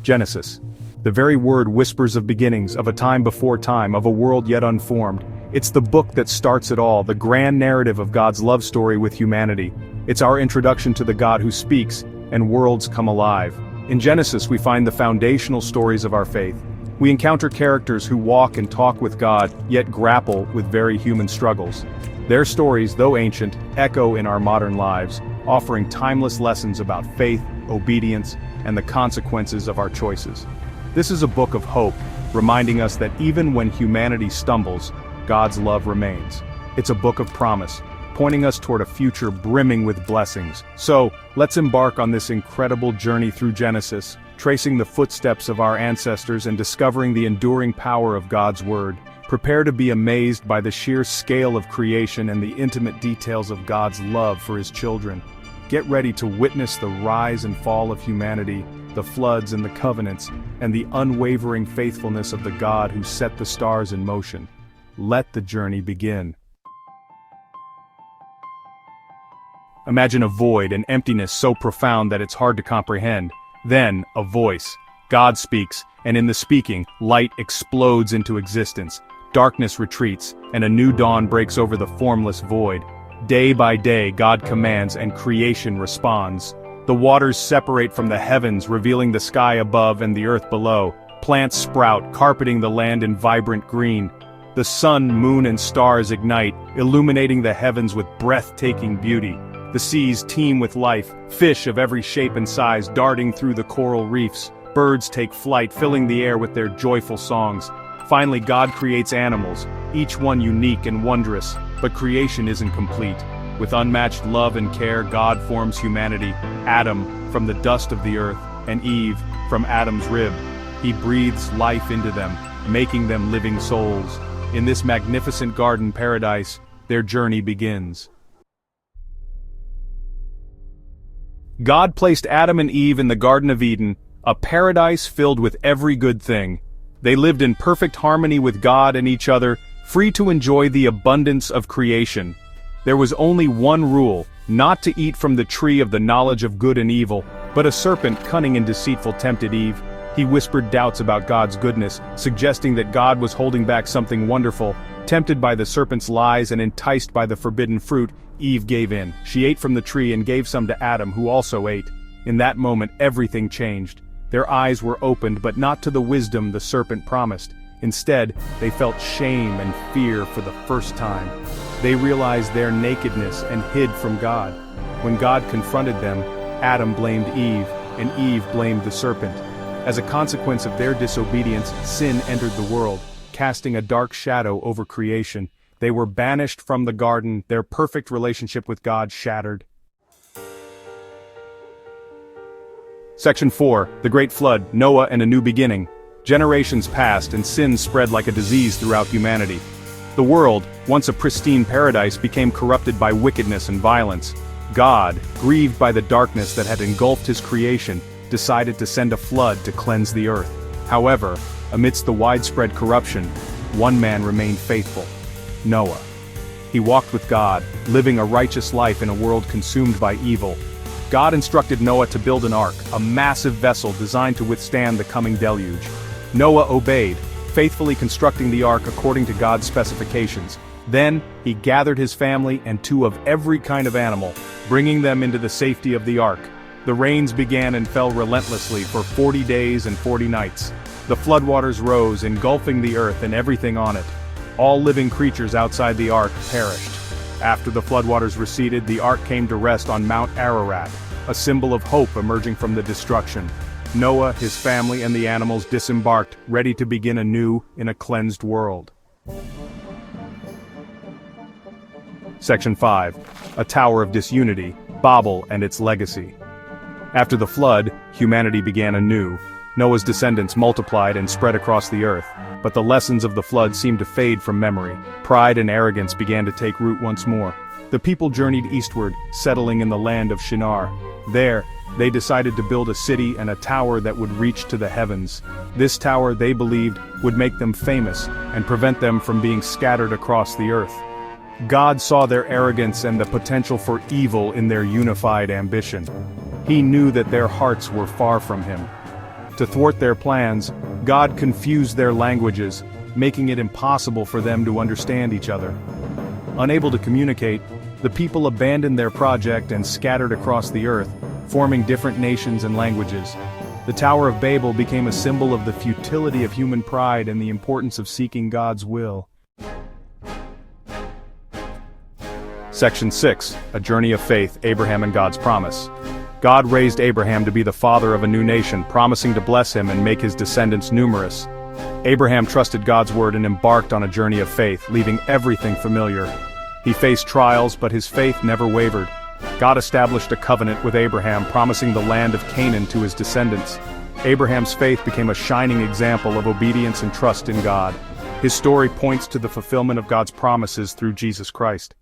Genesis. The very word whispers of beginnings, of a time before time, of a world yet unformed. It's the book that starts it all, the grand narrative of God's love story with humanity. It's our introduction to the God who speaks, and worlds come alive. In Genesis we find the foundational stories of our faith. We encounter characters who walk and talk with God, yet grapple with very human struggles. Their stories, though ancient, echo in our modern lives, offering timeless lessons about faith, obedience, and the consequences of our choices. This is a book of hope, reminding us that even when humanity stumbles, God's love remains. It's a book of promise, pointing us toward a future brimming with blessings. So, let's embark on this incredible journey through Genesis, tracing the footsteps of our ancestors and discovering the enduring power of God's Word. Prepare to be amazed by the sheer scale of creation and the intimate details of God's love for His children. Get ready to witness the rise and fall of humanity, the floods and the covenants, and the unwavering faithfulness of the God who set the stars in motion. Let the journey begin. Imagine a void, an emptiness so profound that it's hard to comprehend. Then, a voice. God speaks, and in the speaking, light explodes into existence. Darkness retreats, and a new dawn breaks over the formless void. Day by day, God commands, and creation responds. The waters separate from the heavens, revealing the sky above and the earth below. Plants sprout, carpeting the land in vibrant green. The sun, moon, and stars ignite, illuminating the heavens with breathtaking beauty. The seas teem with life, fish of every shape and size darting through the coral reefs. Birds take flight, filling the air with their joyful songs. Finally, God creates animals, each one unique and wondrous, but creation isn't complete. With unmatched love and care, God forms humanity, Adam from the dust of the earth, and Eve from Adam's rib. He breathes life into them, making them living souls. In this magnificent garden paradise, their journey begins. God placed Adam and Eve in the Garden of Eden, a paradise filled with every good thing. They lived in perfect harmony with God and each other, free to enjoy the abundance of creation. There was only one rule, not to eat from the tree of the knowledge of good and evil, but a serpent cunning and deceitful tempted Eve. He whispered doubts about God's goodness, suggesting that God was holding back something wonderful. Tempted by the serpent's lies and enticed by the forbidden fruit, Eve gave in. She ate from the tree and gave some to Adam, who also ate. In that moment, everything changed. Their eyes were opened, but not to the wisdom the serpent promised. Instead, they felt shame and fear for the first time. They realized their nakedness and hid from God. When God confronted them, Adam blamed Eve, and Eve blamed the serpent. As a consequence of their disobedience, sin entered the world, casting a dark shadow over creation. They were banished from the garden, their perfect relationship with God shattered. Section 4, The Great Flood, Noah and a New Beginning. Generations passed and sin spread like a disease throughout humanity. The world, once a pristine paradise, became corrupted by wickedness and violence. God, grieved by the darkness that had engulfed His creation, decided to send a flood to cleanse the earth. However, amidst the widespread corruption, one man remained faithful: Noah. He walked with God, living a righteous life in a world consumed by evil. God instructed Noah to build an ark, a massive vessel designed to withstand the coming deluge. Noah obeyed, faithfully constructing the ark according to God's specifications. Then, he gathered his family and two of every kind of animal, bringing them into the safety of the ark. The rains began and fell relentlessly for 40 days and 40 nights. The floodwaters rose, engulfing the earth and everything on it. All living creatures outside the ark perished. After the floodwaters receded, the ark came to rest on Mount Ararat, a symbol of hope emerging from the destruction. Noah, his family, and the animals disembarked, ready to begin anew in a cleansed world. Section 5, A Tower of Disunity, Babel and its Legacy. After the flood, humanity began anew. Noah's descendants multiplied and spread across the earth, but the lessons of the flood seemed to fade from memory. Pride and arrogance began to take root once more. The people journeyed eastward, settling in the land of Shinar. There, they decided to build a city and a tower that would reach to the heavens. This tower, they believed, would make them famous and prevent them from being scattered across the earth. God saw their arrogance and the potential for evil in their unified ambition. He knew that their hearts were far from Him. To To thwart their plans, God confused their languages, making it impossible for them to understand each other. Unable to communicate, the people abandoned their project and scattered across the earth, forming different nations and languages. The Tower of Babel became a symbol of the futility of human pride and the importance of seeking God's will. Section 6, A Journey of Faith, Abraham and God's Promise. God raised Abraham to be the father of a new nation, promising to bless him and make his descendants numerous. Abraham trusted God's word and embarked on a journey of faith, leaving everything familiar. He faced trials, but his faith never wavered. God established a covenant with Abraham, promising the land of Canaan to his descendants. Abraham's faith became a shining example of obedience and trust in God. His story points to the fulfillment of God's promises through Jesus Christ.